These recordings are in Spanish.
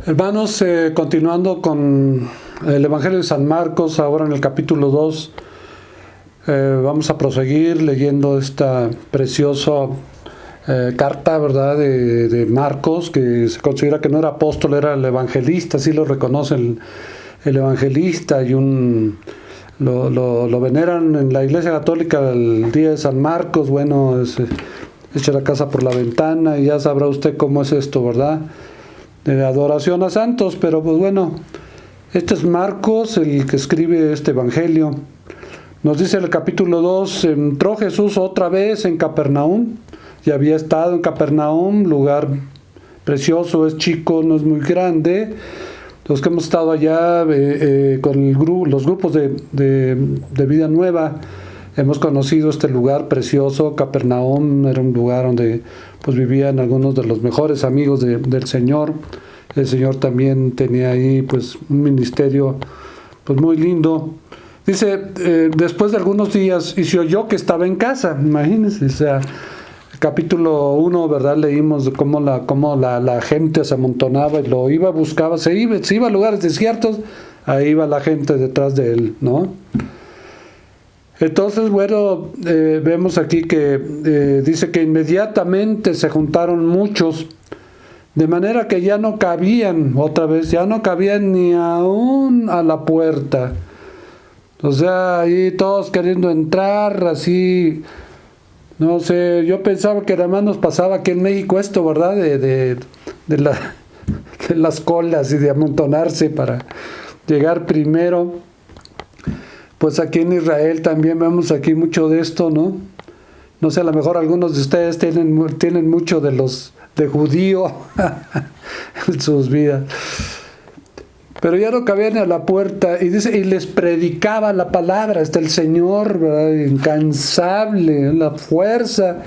Hermanos, continuando con el Evangelio de San Marcos, ahora en el capítulo 2, vamos a proseguir leyendo esta preciosa carta, ¿verdad?, de Marcos, que se considera que no era apóstol, era el evangelista, así lo reconoce el evangelista, y lo veneran en la Iglesia Católica el día de San Marcos. Bueno, echa la casa por la ventana y ya sabrá usted cómo es esto, ¿verdad?, de adoración a santos. Pero pues bueno, este es Marcos, el que escribe este evangelio. Nos dice en el capítulo 2, entró Jesús otra vez en Capernaum, y había estado en Capernaum, lugar precioso, es chico, no es muy grande. Los que hemos estado allá con los grupos de Vida Nueva, hemos conocido este lugar precioso. Capernaum era un lugar donde pues vivían algunos de los mejores amigos del Señor. El Señor también tenía ahí pues un ministerio pues muy lindo. Dice, después de algunos días, y se oyó que estaba en casa. Imagínense, o sea, capítulo 1, ¿verdad? Leímos cómo la gente se amontonaba y lo iba, buscaba, se iba a lugares desiertos, ahí iba la gente detrás de él, ¿no? Entonces, bueno, vemos aquí que dice que inmediatamente se juntaron muchos, de manera que ya no cabían, otra vez, ya no cabían ni aún a la puerta. O sea, ahí todos queriendo entrar, así, no sé, yo pensaba que nada más nos pasaba aquí en México esto, ¿verdad? De las colas y de amontonarse para llegar primero. Pues aquí en Israel también vemos aquí mucho de esto, ¿no? No sé, a lo mejor algunos de ustedes tienen mucho de judío en sus vidas. Pero ya no cabían a la puerta, y dice, y les predicaba la palabra, hasta el Señor, ¿verdad?, incansable, la fuerza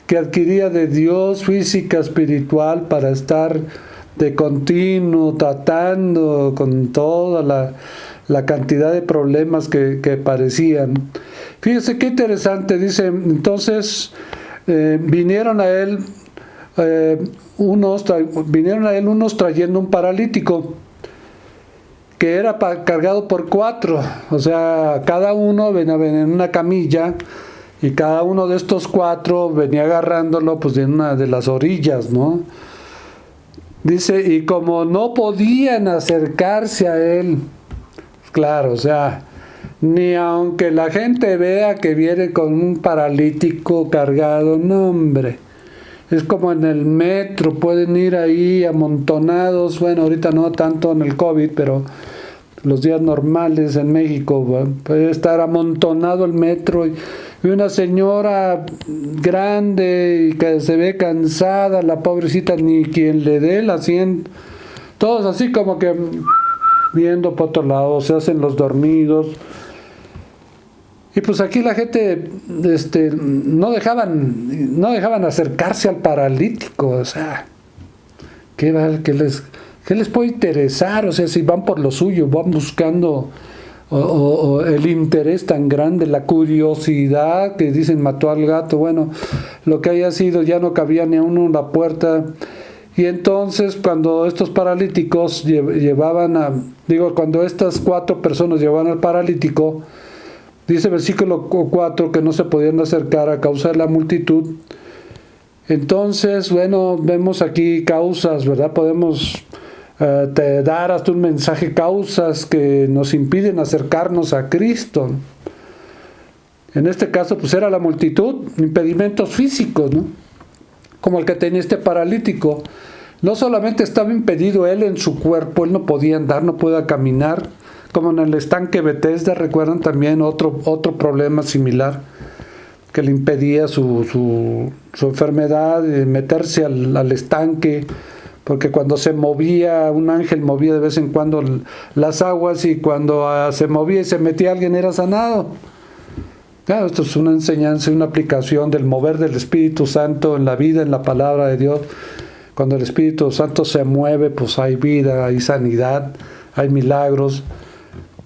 que adquiría de Dios, física, espiritual, para estar de continuo tratando con toda la cantidad de problemas que parecían. Fíjese qué interesante, dice, entonces vinieron a él unos trayendo un paralítico que era cargado por 4, o sea, cada uno venía en una camilla, y cada uno de estos 4 venía agarrándolo pues de una de las orillas, ¿no? Dice, y como no podían acercarse a él, claro, o sea, ni aunque la gente vea que viene con un paralítico cargado, no, hombre. Es como en el metro, pueden ir ahí amontonados. Bueno, ahorita no tanto en el COVID, pero los días normales en México, bueno, puede estar amontonado el metro, y una señora grande y que se ve cansada, la pobrecita, ni quien le dé el asiento. Todos así como que viendo por otro lado, se hacen los dormidos. Y pues aquí la gente no dejaban acercarse al paralítico. O sea, ¿qué les puede interesar? O sea, si van por lo suyo, van buscando o el interés tan grande, la curiosidad, que dicen mató al gato. Bueno, lo que haya sido, ya no cabía ni a uno en la puerta. Y entonces cuando estos paralíticos cuando estas 4 personas llevaban al paralítico, dice versículo 4 que no se podían acercar a causa de la multitud. Entonces, bueno, vemos aquí causas, ¿verdad? Podemos dar hasta un mensaje, causas que nos impiden acercarnos a Cristo. En este caso, pues era la multitud, impedimentos físicos, ¿no? Como el que tenía este paralítico. No solamente estaba impedido él en su cuerpo, él no podía andar, no podía caminar, como en el estanque Betesda, recuerdan también otro problema similar que le impedía su enfermedad, meterse al estanque, porque cuando se movía, un ángel movía de vez en cuando las aguas, y cuando se movía y se metía alguien era sanado. Claro, esto es una enseñanza, una aplicación del mover del Espíritu Santo en la vida, en la palabra de Dios. Cuando el Espíritu Santo se mueve, pues hay vida, hay sanidad, hay milagros.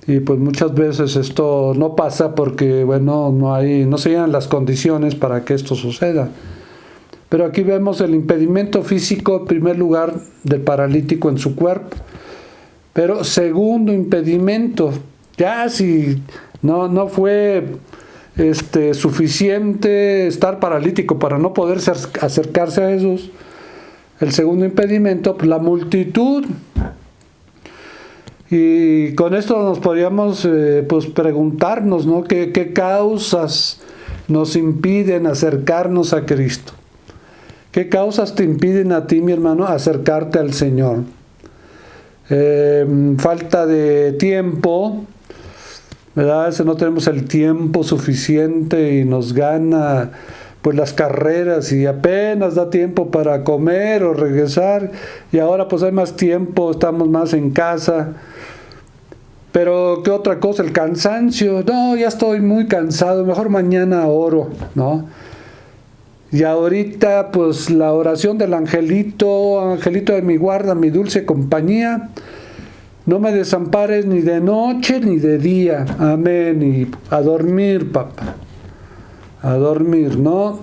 Y pues muchas veces esto no pasa porque, bueno, no se llenan las condiciones para que esto suceda. Pero aquí vemos el impedimento físico, en primer lugar, del paralítico en su cuerpo. Pero segundo impedimento, ya si no fue suficiente estar paralítico para no poder acercarse a Jesús, el segundo impedimento, pues la multitud. Y con esto nos podríamos pues preguntarnos, ¿no? ¿Qué causas nos impiden acercarnos a Cristo? ¿Qué causas te impiden a ti, mi hermano, acercarte al Señor? Falta de tiempo, ¿verdad? Si no tenemos el tiempo suficiente y nos gana pues las carreras y apenas da tiempo para comer o regresar, y ahora pues hay más tiempo, estamos más en casa. Pero ¿qué otra cosa? El cansancio. No, ya estoy muy cansado, mejor mañana oro, ¿no? Y ahorita pues la oración del angelito, angelito de mi guarda, mi dulce compañía, no me desampares ni de noche ni de día, amén, y a dormir, papá, a dormir, ¿no?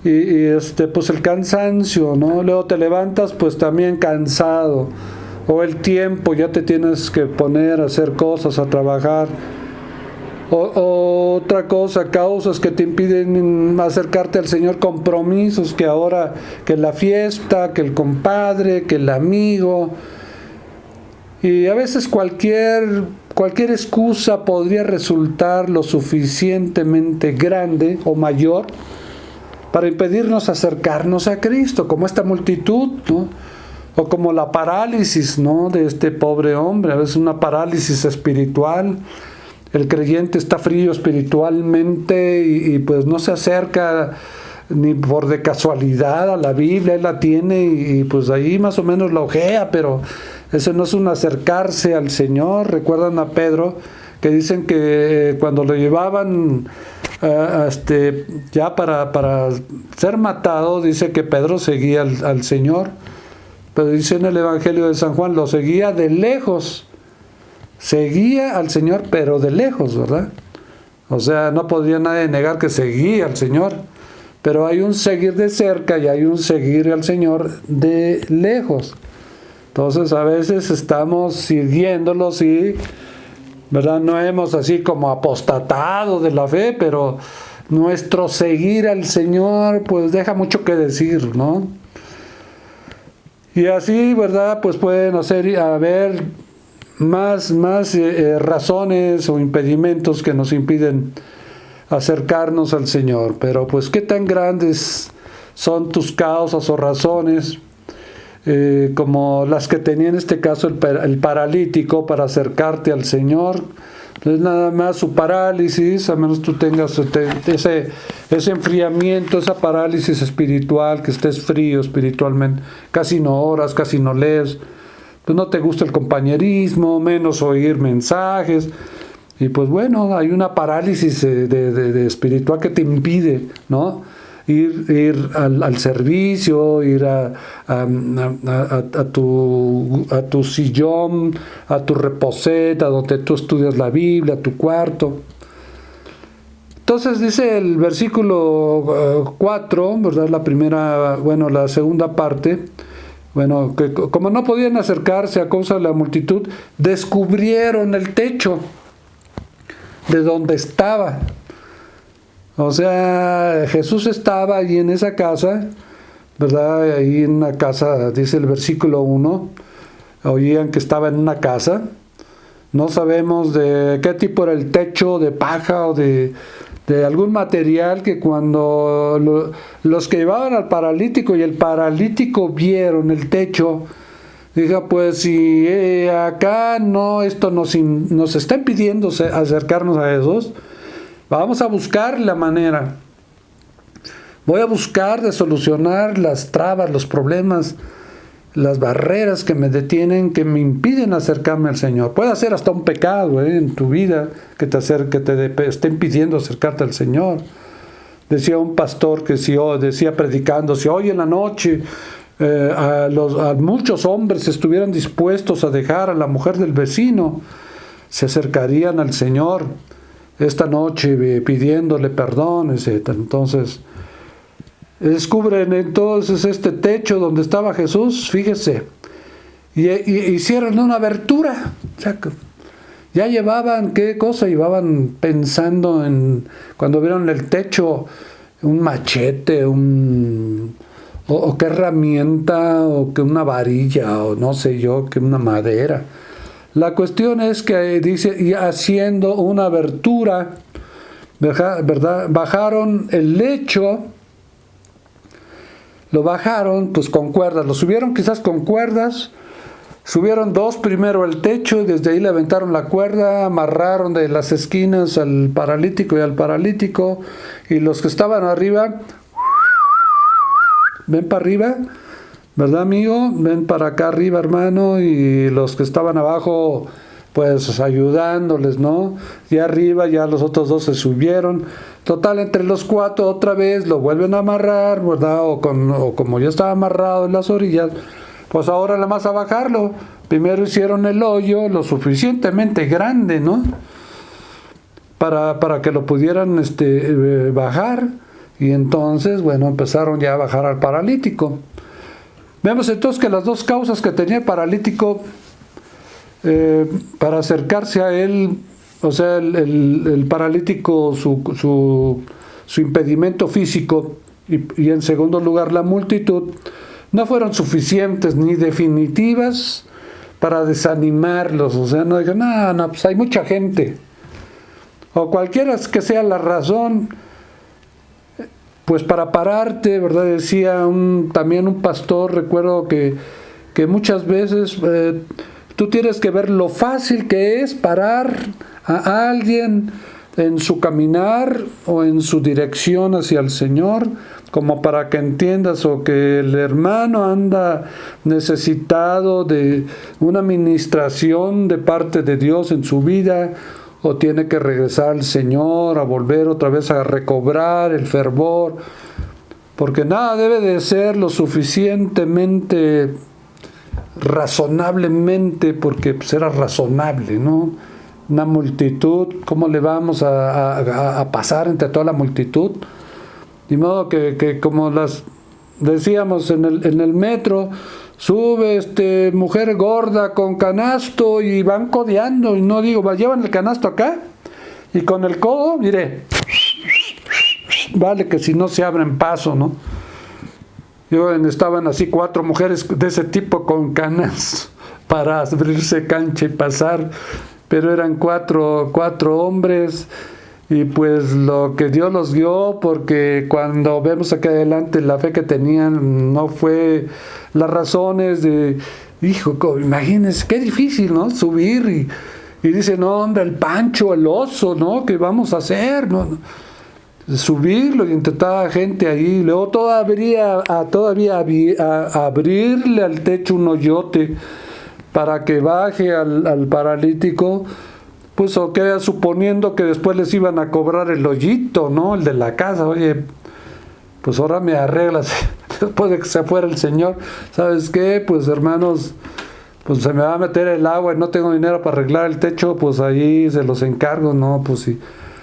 Y pues el cansancio, ¿no? Luego te levantas pues también cansado, o el tiempo, ya te tienes que poner a hacer cosas, a trabajar. Otra cosa, causas que te impiden acercarte al Señor, compromisos, que ahora, que la fiesta, que el compadre, que el amigo. Y a veces cualquier excusa podría resultar lo suficientemente grande o mayor para impedirnos acercarnos a Cristo, como esta multitud, ¿no? O como la parálisis, ¿no?, de este pobre hombre, a veces una parálisis espiritual. El creyente está frío espiritualmente y pues no se acerca ni por de casualidad a la Biblia, él la tiene y pues ahí más o menos la ojea, pero eso no es un acercarse al Señor. Recuerdan a Pedro, que dicen que cuando lo llevaban ya para ser matado, dice que Pedro seguía al Señor, pero dice en el Evangelio de San Juan, lo seguía de lejos. Seguía al Señor, pero de lejos, ¿verdad? O sea, no podría nadie negar que seguía al Señor, pero hay un seguir de cerca y hay un seguir al Señor de lejos. Entonces, a veces estamos siguiéndolo, sí, ¿verdad? No hemos así como apostatado de la fe, pero nuestro seguir al Señor, pues deja mucho que decir, ¿no? Y así, ¿verdad? Pues pueden haber más razones o impedimentos que nos impiden acercarnos al Señor. Pero pues qué tan grandes son tus causas o razones, como las que tenía en este caso el paralítico para acercarte al Señor. Entonces nada más su parálisis, a menos tú tengas ese enfriamiento, esa parálisis espiritual, que estés frío espiritualmente, casi no oras, casi no lees, pues no te gusta el compañerismo, menos oír mensajes, y pues bueno, hay una parálisis de espiritual que te impide, ¿no?, ir al servicio, ir a tu sillón, a tu reposeta, donde tú estudias la Biblia, a tu cuarto. Entonces dice el versículo 4, ¿verdad? La segunda parte, que como no podían acercarse a causa de la multitud, descubrieron el techo de donde estaba. O sea, Jesús estaba allí en esa casa, ¿verdad? Ahí en una casa, dice el versículo 1, oían que estaba en una casa. No sabemos de qué tipo era el techo, de paja o de algún material, que cuando los que llevaban al paralítico y el paralítico vieron el techo, dijo, pues si acá esto nos está impidiendo acercarnos a esos, vamos a buscar la manera. Voy a buscar de solucionar las trabas, los problemas, las barreras que me detienen, que me impiden acercarme al Señor. Puede ser hasta un pecado en tu vida que te esté impidiendo acercarte al Señor. Decía un pastor que decía predicando, si hoy en la noche a muchos hombres estuvieran dispuestos a dejar a la mujer del vecino, se acercarían al Señor esta noche pidiéndole perdón, etc. Entonces, Descubren entonces este techo donde estaba Jesús, fíjese, y hicieron una abertura. O sea, ya llevaban, ¿qué cosa llevaban pensando en cuando vieron el techo? Un machete, o qué herramienta, o que una varilla, o no sé yo, que una madera. La cuestión es que dice, y haciendo una abertura, ¿verdad? Bajaron el lecho, lo bajaron pues con cuerdas, lo subieron quizás con cuerdas, subieron dos primero el techo y desde ahí le aventaron la cuerda, amarraron de las esquinas al paralítico y los que estaban arriba, ven para arriba, ¿verdad, amigo? Ven para acá arriba, hermano, y los que estaban abajo pues ayudándoles, ¿no? Y arriba ya los otros dos se subieron. Total, entre los cuatro otra vez lo vuelven a amarrar, ¿verdad? O como ya estaba amarrado en las orillas, pues ahora nada más a bajarlo. Primero hicieron el hoyo lo suficientemente grande, ¿no? Para que lo pudieran bajar. Y entonces, bueno, empezaron ya a bajar al paralítico. Vemos entonces que las dos causas que tenía el paralítico para acercarse a él, o sea, el paralítico, su impedimento físico y en segundo lugar la multitud, no fueron suficientes ni definitivas para desanimarlos. O sea, no digan, no, pues hay mucha gente. O cualquiera que sea la razón, pues para pararte, ¿verdad? Decía también un pastor, recuerdo que muchas veces tú tienes que ver lo fácil que es parar a alguien en su caminar o en su dirección hacia el Señor, como para que entiendas, o que el hermano anda necesitado de una ministración de parte de Dios en su vida, o tiene que regresar al Señor, a volver otra vez a recobrar el fervor, porque nada debe de ser lo suficientemente razonablemente, porque pues era razonable, ¿no? Una multitud, ¿cómo le vamos a pasar entre toda la multitud? De modo que como las decíamos en el metro, sube mujer gorda con canasto y van codeando, y no digo, llevan el canasto acá y con el codo, mire, vale, que si no se abren paso, ¿no? Estaban así 4 mujeres de ese tipo con canas para abrirse cancha y pasar, pero eran cuatro hombres. Y pues lo que Dios los dio, porque cuando vemos aquí adelante la fe que tenían, no fue las razones de, hijo, imagínense, qué difícil, ¿no? Subir y dice, no, hombre, el Pancho, el oso, ¿no? ¿Qué vamos a hacer? ¿No? Subirlo y intentar gente ahí, luego todavía abrirle al techo un hoyote para que baje al paralítico. Pues o queda suponiendo que después les iban a cobrar el hoyito, ¿no? El de la casa. Oye, pues ahora me arreglas después de que se fuera el Señor. ¿Sabes qué? Pues hermanos, pues se me va a meter el agua y no tengo dinero para arreglar el techo, pues ahí se los encargo, ¿no? Pues sí.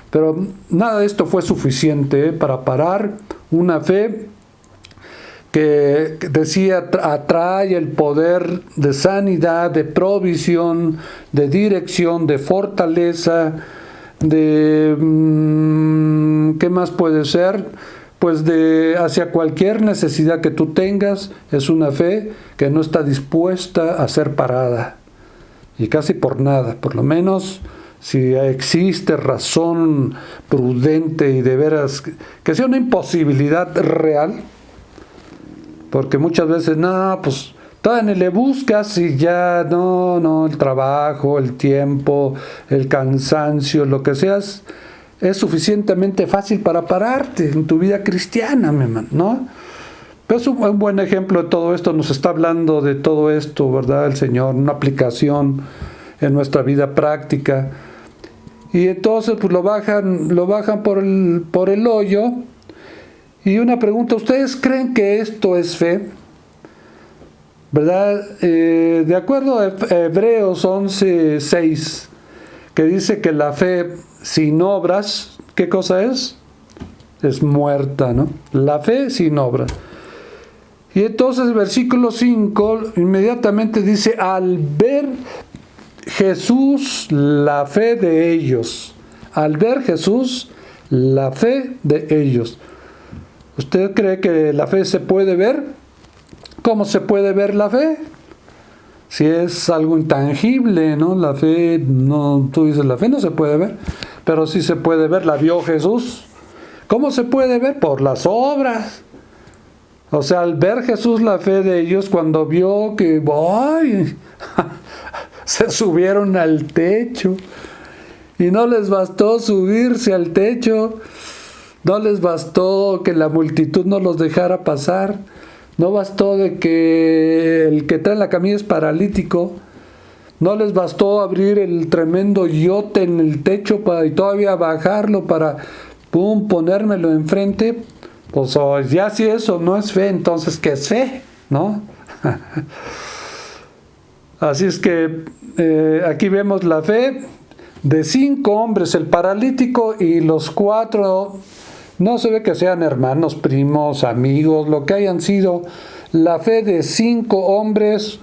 Pero nada de esto fue suficiente para parar una fe que decía atrae el poder de sanidad, de provisión, de dirección, de fortaleza, de ¿qué más puede ser? Pues de hacia cualquier necesidad que tú tengas. Es una fe que no está dispuesta a ser parada, y casi por nada, por lo menos si existe razón prudente y de veras que sea una imposibilidad real. Porque muchas veces, no, pues todavía ni le buscas y ya, no, el trabajo, el tiempo, el cansancio, lo que seas, es suficientemente fácil para pararte en tu vida cristiana, mi hermano, ¿no? Pero es un buen ejemplo de todo esto, nos está hablando de todo esto, ¿verdad? El Señor, una aplicación en nuestra vida práctica. Y entonces, pues lo bajan por el hoyo. Y una pregunta, ¿ustedes creen que esto es fe? ¿Verdad? De acuerdo a Hebreos 11:6, que dice que la fe sin obras, ¿qué cosa es? es muerta, ¿no? La fe sin obras. Y entonces el versículo 5 inmediatamente dice, al ver Jesús la fe de ellos. Al ver Jesús la fe de ellos. ¿Usted cree que la fe se puede ver? ¿Cómo se puede ver la fe? Si es algo intangible, ¿no? La fe, no, tú dices, la fe no se puede ver, pero sí se puede ver, la vio Jesús. ¿Cómo se puede ver? Por las obras. O sea, al ver Jesús la fe de ellos, cuando vio que, ¡ay! Se subieron al techo. Y no les bastó subirse al techo, no les bastó que la multitud no los dejara pasar, no bastó de que el que trae la camilla es paralítico, no les bastó abrir el tremendo yote en el techo y todavía bajarlo para ponérmelo enfrente. Pues ya si eso no es fe, entonces ¿qué es fe? ¿No? Así es que aquí vemos la fe de 5 hombres, el paralítico y los 4, no se ve que sean hermanos, primos, amigos, lo que hayan sido, la fe de 5 hombres,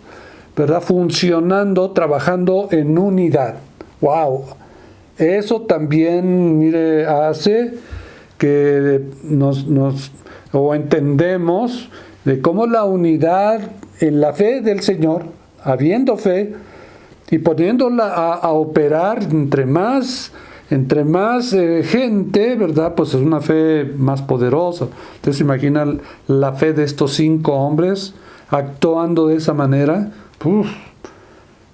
¿verdad? Funcionando, trabajando en unidad. ¡Wow! Eso también, mire, hace que nos entendemos de cómo la unidad en la fe del Señor, habiendo fe, y poniéndola a operar entre más gente, ¿verdad? Pues es una fe más poderosa. Entonces imagina la fe de estos 5 hombres actuando de esa manera. ¡Uf!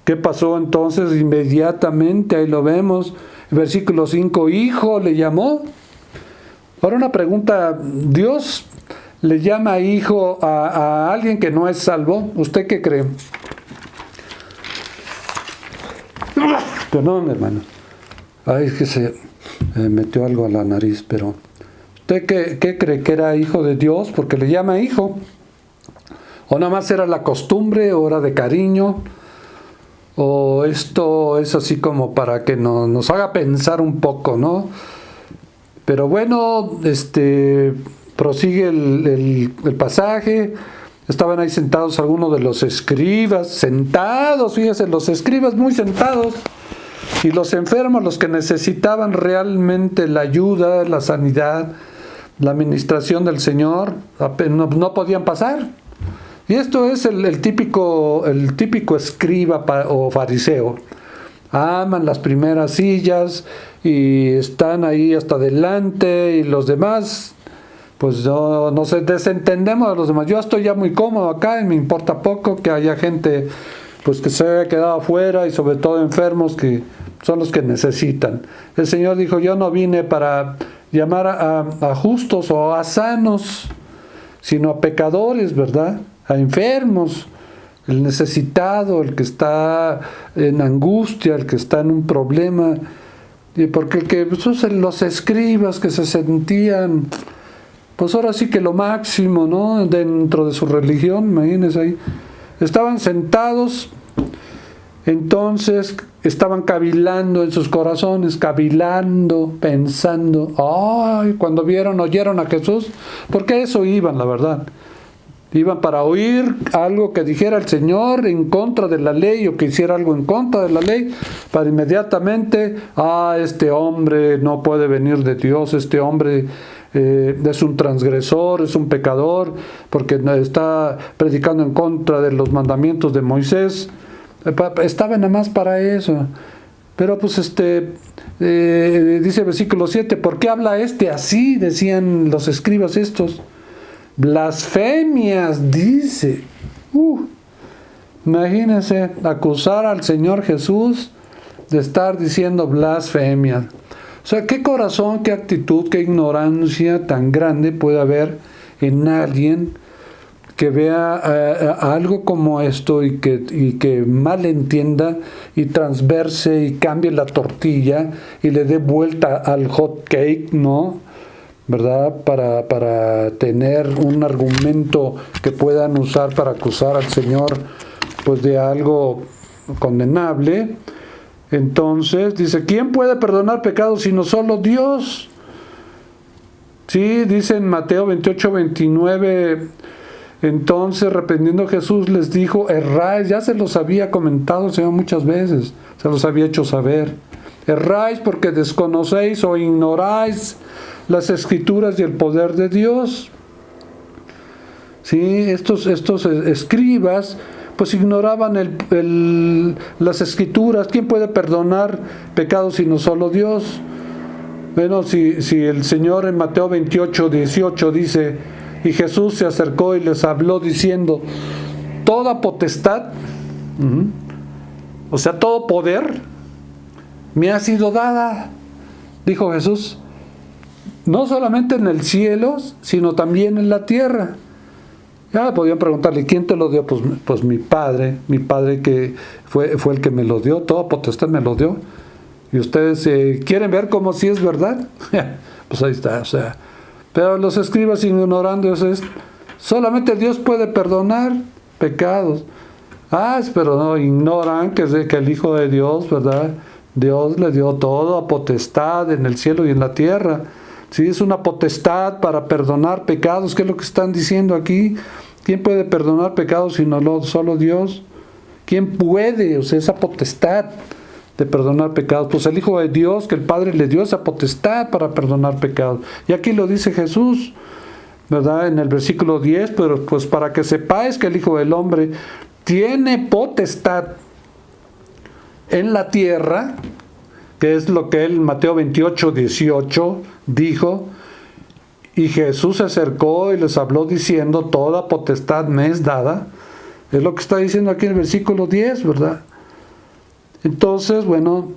¿Qué pasó entonces? Inmediatamente, ahí lo vemos, versículo 5, hijo le llamó. Ahora una pregunta, ¿Dios le llama hijo a alguien que no es salvo? ¿Usted qué cree? Perdón, hermano. Ay, es que se metió algo a la nariz, pero ¿usted qué cree? ¿Que era hijo de Dios porque le llama hijo? ¿O nada más era la costumbre, o era de cariño? ¿O esto es así como para que nos haga pensar un poco, ¿no? Pero bueno, prosigue el pasaje. Estaban ahí sentados algunos de los escribas, sentados, fíjense, los escribas muy sentados, y los enfermos, los que necesitaban realmente la ayuda, la sanidad, la administración del Señor, no podían pasar. Y esto es el típico escriba o fariseo. Aman las primeras sillas y están ahí hasta adelante, y los demás pues no se desentendemos de los demás. Yo estoy ya muy cómodo acá y me importa poco que haya gente pues que se haya quedado afuera, y sobre todo enfermos, que son los que necesitan. El Señor dijo, yo no vine para llamar a justos o a sanos, sino a pecadores, ¿verdad? A enfermos, el necesitado, el que está en angustia, el que está en un problema. Y porque los escribas que se sentían, pues ahora sí que lo máximo, ¿no? Dentro de su religión, imagínense ahí. Estaban sentados, entonces estaban cavilando en sus corazones, cavilando, pensando. ¡Ay! Cuando oyeron a Jesús, porque eso iban, la verdad. Iban para oír algo que dijera el Señor en contra de la ley, o que hiciera algo en contra de la ley, para inmediatamente, este hombre no puede venir de Dios, este hombre es un transgresor, es un pecador, porque está predicando en contra de los mandamientos de Moisés. Estaba nada más para eso. Pero pues dice el versículo 7, ¿por qué habla así? Decían los escribas estos. Blasfemias, dice. Imagínense, acusar al Señor Jesús de estar diciendo blasfemias. O sea, qué corazón, qué actitud, qué ignorancia tan grande puede haber en alguien que vea algo como esto y que mal entienda y transverse y cambie la tortilla y le dé vuelta al hot cake, ¿no? ¿Verdad? Para tener un argumento que puedan usar para acusar al Señor pues de algo condenable. Entonces dice, ¿quién puede perdonar pecados sino solo Dios? Sí, dice en Mateo 28-29, entonces reprendiendo Jesús les dijo, erráis, ya se los había comentado el Señor muchas veces, se los había hecho saber, erráis porque desconocéis o ignoráis las Escrituras y el poder de Dios. Sí, estos escribas pues ignoraban las Escrituras. ¿Quién puede perdonar pecados sino solo Dios? Bueno, si el Señor en Mateo 28-18 dice, y Jesús se acercó y les habló diciendo, toda potestad, o sea, todo poder, me ha sido dada, dijo Jesús, no solamente en el cielo, sino también en la tierra. Ya podían preguntarle, ¿quién te lo dio? Pues mi padre que fue el que me lo dio, toda potestad me lo dio. Y ustedes quieren ver cómo sí es verdad. Pues ahí está, o sea. Pero los escribas ignorando eso es, solamente Dios puede perdonar pecados. Pero no, ignoran que el Hijo de Dios, ¿verdad? Dios le dio toda potestad en el cielo y en la tierra. Sí, es una potestad para perdonar pecados. ¿Qué es lo que están diciendo aquí? ¿Quién puede perdonar pecados sino solo Dios? ¿Quién puede? O sea, esa potestad de perdonar pecados. Pues el Hijo de Dios, que el Padre le dio esa potestad para perdonar pecados. Y aquí lo dice Jesús, ¿verdad? En el versículo 10, pero pues para que sepáis que el Hijo del Hombre tiene potestad en la tierra, que es lo que él, Mateo 28-18, dijo, y Jesús se acercó y les habló diciendo, toda potestad me es dada. Es lo que está diciendo aquí en el versículo 10, ¿verdad? Entonces, bueno,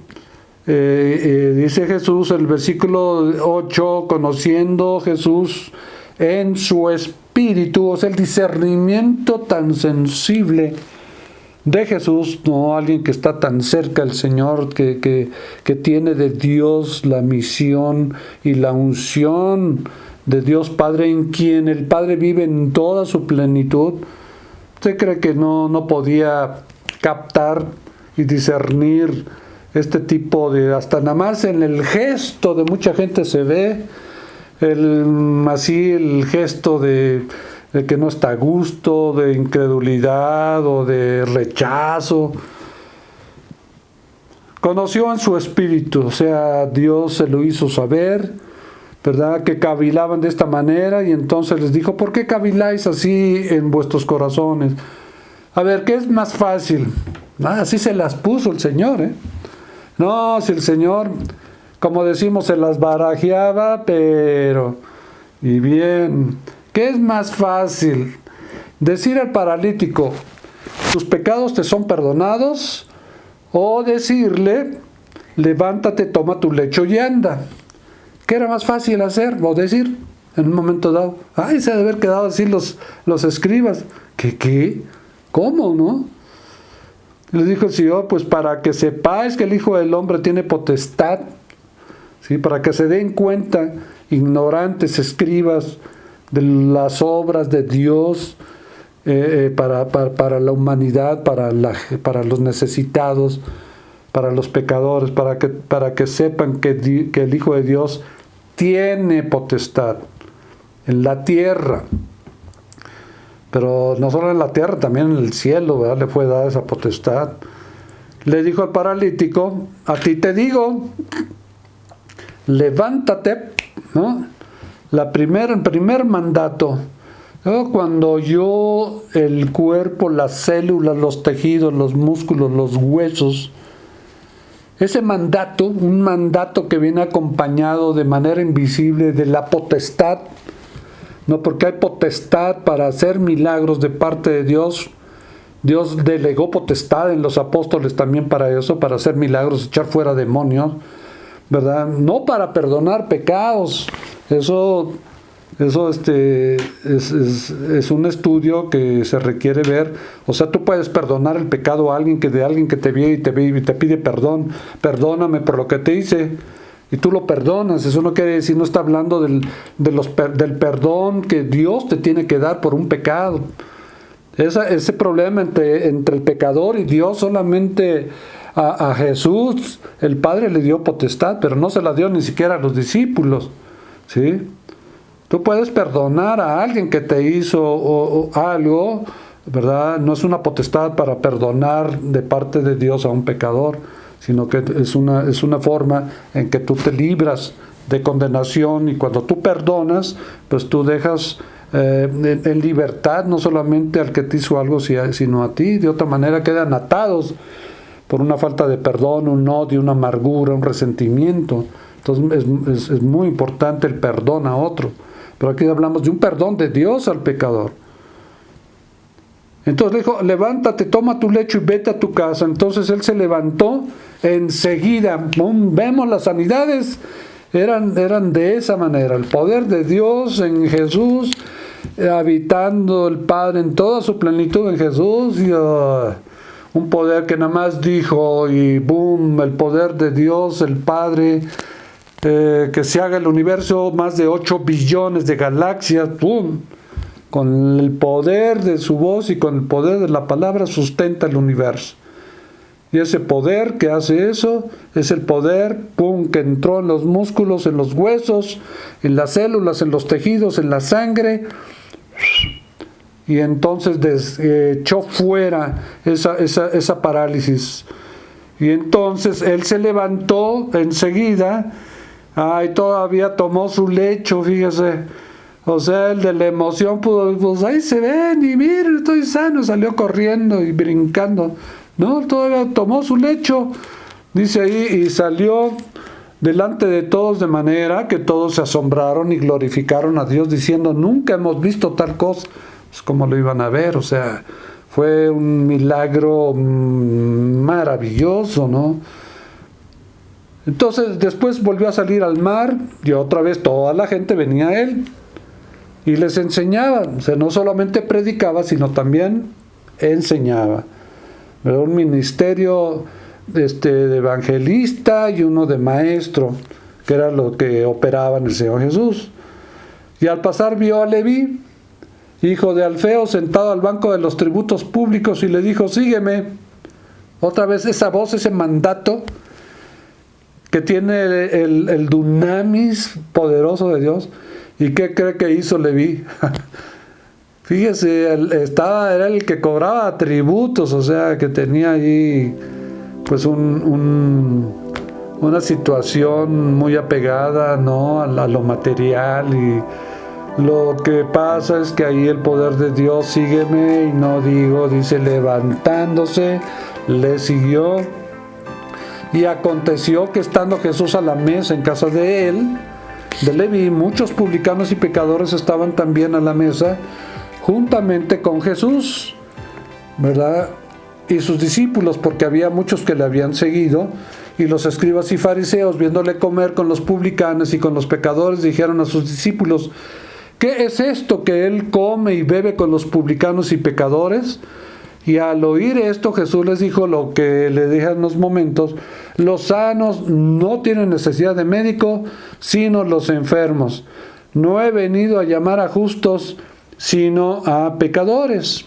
dice Jesús, el versículo 8, conociendo Jesús en su espíritu, o sea, el discernimiento tan sensible de Jesús, no alguien que está tan cerca del Señor, que tiene de Dios la misión y la unción de Dios Padre, en quien el Padre vive en toda su plenitud. ¿Usted cree que no podía captar y discernir este tipo de, hasta nada más en el gesto de mucha gente se ve, el gesto de que no está a gusto, de incredulidad o de rechazo? Conoció en su espíritu, o sea, Dios se lo hizo saber, ¿verdad? Que cavilaban de esta manera, y entonces les dijo, ¿por qué caviláis así en vuestros corazones? A ver, ¿qué es más fácil? Así se las puso el Señor, ¿eh? No, si el Señor, como decimos, se las barajeaba, pero, y bien, ¿qué es más fácil? Decir al paralítico, tus pecados te son perdonados, o decirle, levántate, toma tu lecho y anda. ¿Qué era más fácil hacer o decir en un momento dado? Se ha de haber quedado así los escribas. ¿Qué? ¿Cómo, no? Les dijo el Señor, pues para que sepáis que el Hijo del Hombre tiene potestad, ¿sí? Para que se den cuenta, ignorantes escribas, de las obras de Dios para la humanidad, para los necesitados, para los pecadores, para que sepan que el Hijo de Dios tiene potestad en la tierra. Pero no solo en la tierra, también en el cielo, ¿verdad? Le fue dada esa potestad. Le dijo al paralítico, a ti te digo, levántate, ¿no? El primer mandato, ¿no? Cuando el cuerpo, las células, los tejidos, los músculos, los huesos, ese mandato, un mandato que viene acompañado de manera invisible de la potestad, no, porque hay potestad para hacer milagros de parte de Dios. Dios delegó potestad en los apóstoles también para eso, para hacer milagros, echar fuera demonios, ¿verdad? No para perdonar pecados. Eso es un estudio que se requiere ver. O sea, tú puedes perdonar el pecado a alguien que te ve y te pide perdón. Perdóname por lo que te hice. Y tú lo perdonas. Eso no quiere decir, no está hablando del perdón que Dios te tiene que dar por un pecado. Ese problema entre el pecador y Dios, solamente a Jesús el Padre le dio potestad, pero no se la dio ni siquiera a los discípulos, ¿sí? Tú puedes perdonar a alguien que te hizo algo, ¿verdad? No es una potestad para perdonar de parte de Dios a un pecador, sino que es una forma en que tú te libras de condenación, y cuando tú perdonas, pues tú dejas en libertad no solamente al que te hizo algo, sino a ti. De otra manera quedan atados por una falta de perdón, un odio, una amargura, un resentimiento. Entonces es muy importante el perdón a otro. Pero aquí hablamos de un perdón de Dios al pecador. Entonces dijo, levántate, toma tu lecho y vete a tu casa. Entonces él se levantó enseguida. Vemos las sanidades, eran de esa manera. El poder de Dios en Jesús, habitando el Padre en toda su plenitud en Jesús. Y, un poder que nada más dijo y boom, el poder de Dios, el Padre, que se haga el universo, más de 8 billones de galaxias, boom. Con el poder de su voz y con el poder de la palabra sustenta el universo. Y ese poder que hace eso es el poder, pum, que entró en los músculos, en los huesos, en las células, en los tejidos, en la sangre. Y entonces echó fuera esa parálisis. Y entonces él se levantó enseguida. Todavía tomó su lecho, fíjese. O sea, el de la emoción pudo, pues ahí se ven y miren, estoy sano, salió corriendo y brincando. No, todavía tomó su lecho, dice ahí, y salió delante de todos, de manera que todos se asombraron y glorificaron a Dios, diciendo, nunca hemos visto tal cosa. Pues cómo lo iban a ver, o sea, fue un milagro maravilloso, ¿no? Entonces después volvió a salir al mar y otra vez toda la gente venía a él. Y les enseñaba, o sea, no solamente predicaba, sino también enseñaba. Era un ministerio de evangelista y uno de maestro, que era lo que operaba en el Señor Jesús. Y al pasar vio a Leví, hijo de Alfeo, sentado al banco de los tributos públicos, y le dijo, sígueme. Otra vez esa voz, ese mandato que tiene el dunamis poderoso de Dios. ¿Y qué cree que hizo Leví? Fíjese, era el que cobraba tributos, o sea, que tenía ahí pues una situación muy apegada, ¿no?, a lo material. Y lo que pasa es que ahí el poder de Dios, sígueme, y no digo, dice, levantándose, le siguió. Y aconteció que estando Jesús a la mesa en casa de él, de Leví, muchos publicanos y pecadores estaban también a la mesa juntamente con Jesús, ¿verdad? Y sus discípulos, porque había muchos que le habían seguido. Y los escribas y fariseos, viéndole comer con los publicanos y con los pecadores, dijeron a sus discípulos, ¿qué es esto que él come y bebe con los publicanos y pecadores? Y al oír esto, Jesús les dijo lo que le dije en unos momentos, los sanos no tienen necesidad de médico, sino los enfermos. No he venido a llamar a justos, sino a pecadores.